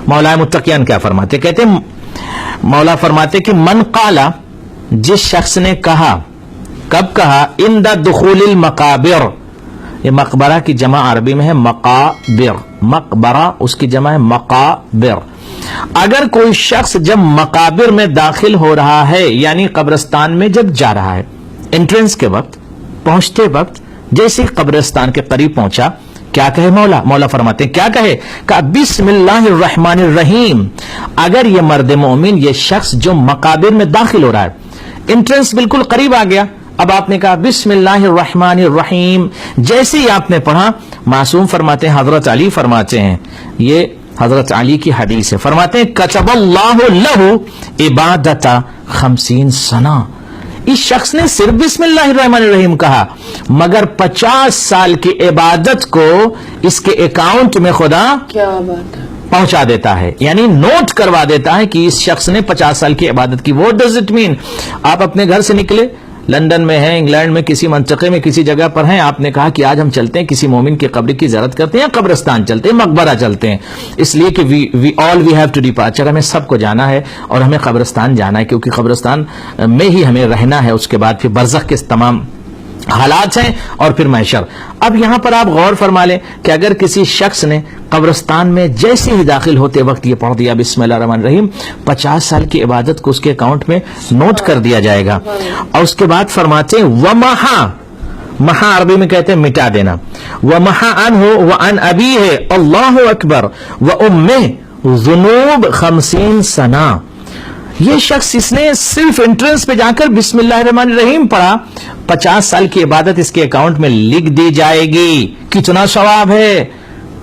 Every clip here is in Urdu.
مولا متقیان کیا فرماتے, کہتے مولا فرماتے کہ من قالا, جس شخص نے کہا, کب کہا, عند دخول المقابر, یہ مقبرہ کی جمع عربی میں ہے مقابر, مقبرہ اس کی جمع ہے مقابر. اگر کوئی شخص جب مقابر میں داخل ہو رہا ہے, یعنی قبرستان میں جب جا رہا ہے, انٹرنس کے وقت, پہنچتے وقت جیسے قبرستان کے قریب پہنچا, کیا کہے مولا؟ مولا فرماتے ہیں کیا کہے, کہ بسم اللہ الرحمن الرحیم. اگر یہ مرد مومن, یہ شخص جو مقابر میں داخل ہو رہا ہے, انٹرنس بالکل قریب آ گیا, اب آپ نے کہا بسم اللہ الرحمن الرحیم, جیسے ہی آپ نے پڑھا, معصوم فرماتے ہیں, حضرت علی فرماتے ہیں, یہ حضرت علی کی حدیث ہے, فرماتے ہیں کتب اللہ لہ عبادت 50 سنہ. اس شخص نے صرف بسم اللہ الرحمن الرحیم کہا, مگر 50 سال کی عبادت کو اس کے اکاؤنٹ میں خدا کیا بات ہے پہنچا دیتا ہے, یعنی نوٹ کروا دیتا ہے کہ اس شخص نے 50 سال کی عبادت کی. What does it mean? آپ اپنے گھر سے نکلے, لندن میں ہیں, انگلینڈ میں, کسی منطقے میں, کسی جگہ پر ہیں, آپ نے کہا کہ آج ہم چلتے ہیں کسی مومن کی قبر کی زیارت کرتے ہیں, قبرستان چلتے ہیں, مقبرہ چلتے ہیں, اس لیے کہ we have to departure, ہمیں سب کو جانا ہے اور ہمیں قبرستان جانا ہے, کیونکہ قبرستان میں ہی ہمیں رہنا ہے, اس کے بعد پھر برزخ کے تمام حالات ہیں اور پھر محشر. اب یہاں پر آپ غور فرما لیں کہ اگر کسی شخص نے قبرستان میں جیسے ہی داخل ہوتے وقت یہ پڑھ دیا بسم اللہ الرحمن الرحیم, 50 سال کی عبادت کو اس کے اکاؤنٹ میں نوٹ کر دیا جائے گا. اور اس کے بعد فرماتے ہیں ومحا, محا عربی میں کہتے ہیں مٹا دینا, ومحا عنہ وعن ابیہ اللہ اکبر وامہ ذنوب 50 سنہ. یہ شخص, اس نے صرف انٹرنس پہ جا کر بسم اللہ الرحمن الرحیم پڑھا, 50 سال کی عبادت اس کے اکاؤنٹ میں لکھ دی جائے گی. کتنا ثواب ہے.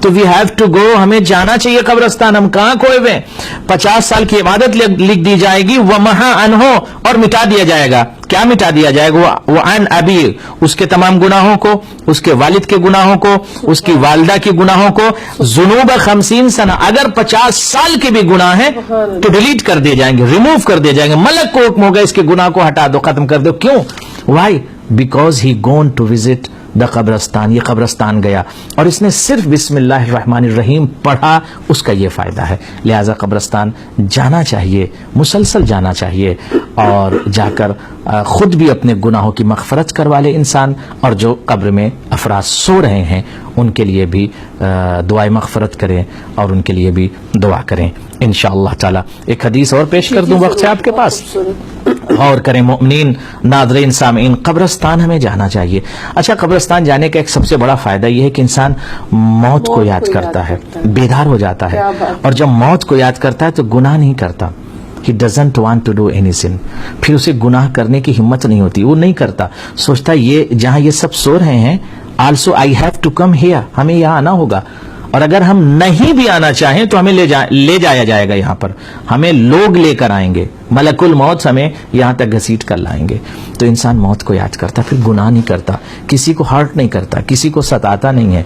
تو وی ہیو ٹو گو, ہمیں جانا چاہیے قبرستان, ہم کہاں کھوئے ہوئے. 50 سال کی عبادت لکھ دی جائے گی, ومحا عنہ, اور مٹا دیا جائے گا. کیا مٹا دیا جائے گا؟ وعن ابی, اس کے تمام گناہوں کو, اس کے والد کے گناہوں کو, اس کی والدہ کے گناہوں کو, ذنوب 50 سنہ, اگر 50 سال کے بھی گناہ ہیں تو ڈیلیٹ کر دیے جائیں گے, ریموو کر دیے جائیں گے. ملک کو حکم ہوگا اس کے گناہ کو ہٹا دو, ختم کر دو. کیوں؟ Why? Because he gone to visit the قبرستان, یہ قبرستان گیا اور اس نے صرف بسم اللہ الرحمن الرحیم پڑھا, اس کا یہ فائدہ ہے. لہذا قبرستان جانا چاہیے, مسلسل جانا چاہیے, اور جا کر خود بھی اپنے گناہوں کی مغفرت کروا لے انسان, اور جو قبر میں افراد سو رہے ہیں ان کے لیے بھی دعائے مغفرت کریں اور ان کے لیے بھی دعا کریں انشاءاللہ تعالی. ایک حدیث اور پیش کر دوں, وقت ہے آپ کے پاس؟ اور کریں مومنین, ناظرین, سامعین, قبرستان ہمیں جانا چاہیے. اچھا, قبرستان جانے کا ایک سب سے بڑا فائدہ یہ ہے کہ انسان موت کو یاد کرتا ہے, بیدار ہو جاتا ہے, اور جب موت کو یاد کرتا ہے تو گناہ نہیں کرتا. He doesn't want to do any sin. پھر اسے گناہ کرنے کی ہمت نہیں ہوتی, وہ نہیں کرتا, سوچتا یہ جہاں یہ سب سو رہے ہیں, also I have to come here, ہمیں یہاں آنا ہوگا, اور اگر ہم نہیں بھی آنا چاہیں تو ہمیں لے جایا جائے گا یہاں پر, ہمیں لوگ لے کر آئیں گے, ملک الموت ہمیں یہاں تک گھسیٹ کر لائیں گے. تو انسان موت کو یاد کرتا, پھر گناہ نہیں کرتا, کسی کو ہرٹ نہیں کرتا, کسی کو ستاتا نہیں ہے,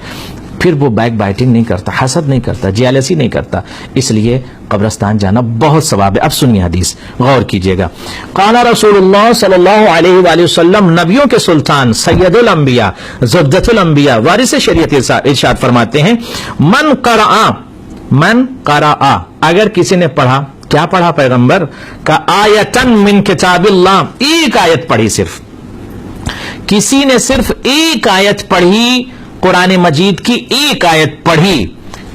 پھر وہ بیک بائٹنگ نہیں کرتا, حسد نہیں کرتا, جیلسی نہیں کرتا. اس لیے قبرستان جانا بہت ثواب ہے. اب سنیے حدیث, غور کیجئے گا. قال رسول اللہ صلی اللہ علیہ وآلہ وسلم, نبیوں کے سلطان, سید الانبیاء, زبدۃ الانبیاء, وارث شریعت, ارشاد فرماتے ہیں من قرأ, اگر کسی نے پڑھا, کیا پڑھا پیغمبر کا, آیتن من کتاب اللہ, ایک آیت پڑھی, صرف کسی نے صرف ایک آیت پڑھی, قرآن مجید کی ایک آیت پڑھی.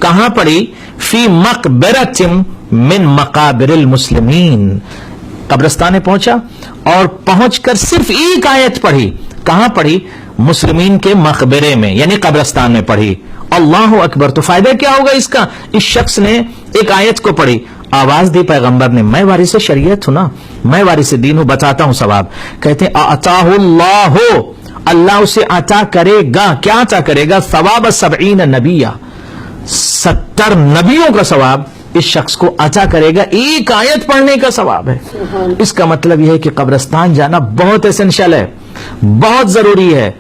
کہاں پڑھی؟ فی مقبرۃ من مقابر المسلمین, قبرستان پہنچا اور پہنچ کر صرف ایک آیت پڑھی. کہاں پڑھی؟ مسلمین کے مقبرے میں, یعنی قبرستان میں پڑھی. اللہ اکبر. تو فائدہ کیا ہوگا اس کا؟ اس شخص نے ایک آیت کو پڑھی, آواز دی پیغمبر نے, میں وارث شریعت ہوں نا, میں وارث دین ہوں, بتاتا ہوں ثواب. کہتے ہیں اعطاہ اللہ, اللہ اسے عطا کرے گا. کیا عطا کرے گا؟ ثواب 70 نبیہ, 70 نبیوں کا ثواب اس شخص کو عطا کرے گا. ایک آیت پڑھنے کا ثواب ہے. اس کا مطلب یہ ہے کہ قبرستان جانا بہت اسینشل ہے, بہت ضروری ہے.